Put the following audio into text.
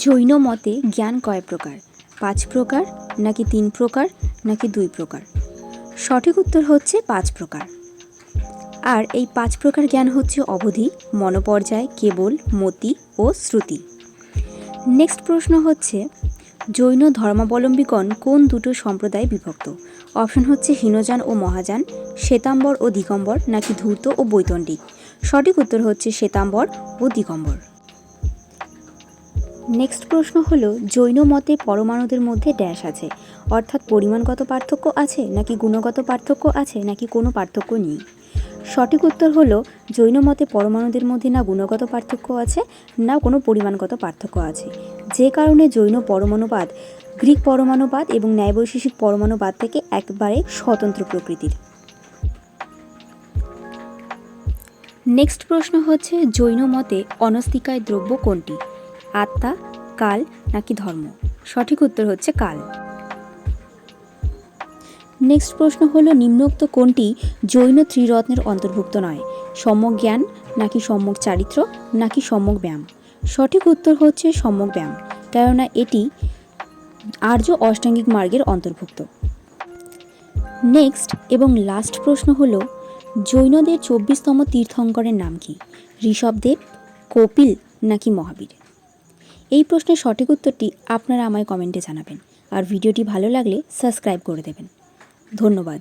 জৈন মতে জ্ঞান কয় প্রকার? 5 প্রকার, নাকি 3 প্রকার, নাকি 2 প্রকার? সঠিক উত্তর হচ্ছে 5 প্রকার। আর এই 5 প্রকার জ্ঞান হচ্ছে অবধি, মনোপর্যায়, কেবল, মতি ও শ্রুতি। নেক্সট প্রশ্ন হচ্ছে, জৈন ধর্মাবলম্বীগণ কোন দুটো সম্প্রদায়ে বিভক্ত? অপশন হচ্ছে হীনযান ও মহাযান, শ্বেতাম্বর ও দিগম্বর, নাকি ধূর্ত ও বৈতণ্ডিক। সঠিক উত্তর হচ্ছে শ্বেতাম্বর ও দিগম্বর। নেক্সট প্রশ্ন হলো, জৈন মতে পরমাণুদের মধ্যে ড্যাশ আছে, অর্থাৎ পরিমাণগত পার্থক্য আছে, নাকি গুণগত পার্থক্য আছে, নাকি কোনো পার্থক্য নেই। সঠিক উত্তর হলো, জৈন মতে পরমাণুদের মধ্যে না গুণগত পার্থক্য আছে, না কোনো পরিমাণগত পার্থক্য আছে, যে কারণে জৈন পরমাণুবাদ গ্রিক পরমাণুবাদ এবং ন্যায়বৈশেষিক পরমাণুবাদ থেকে একবারে স্বতন্ত্র প্রকৃতির। নেক্সট প্রশ্ন হচ্ছে, জৈন মতে অনস্তিকায় দ্রব্য কোনটি? আত্মা, কাল, নাকি ধর্ম? সঠিক উত্তর হচ্ছে কাল। নেক্সট প্রশ্ন হলো, নিম্নোক্ত কোনটি জৈন ত্রিরত্নের অন্তর্ভুক্ত নয়? সম্যক জ্ঞান, নাকি সম্যক চারিত্র, নাকি সম্যক ব্যায়াম? সঠিক উত্তর হচ্ছে সম্যক ব্যায়াম, কেননা এটি আর্য অষ্টাঙ্গিক মার্গের অন্তর্ভুক্ত। নেক্সট এবং লাস্ট প্রশ্ন হলো, জৈনদের 24তম তীর্থঙ্করের নাম কি? ঋষভদেব, কপিল, নাকি মহাবীর? এই প্রশ্নের সঠিক উত্তরটি আপনারা আমায় কমেন্টে জানাবেন, আর ভিডিওটি ভালো লাগলে সাবস্ক্রাইব করে দেবেন। ধন্যবাদ।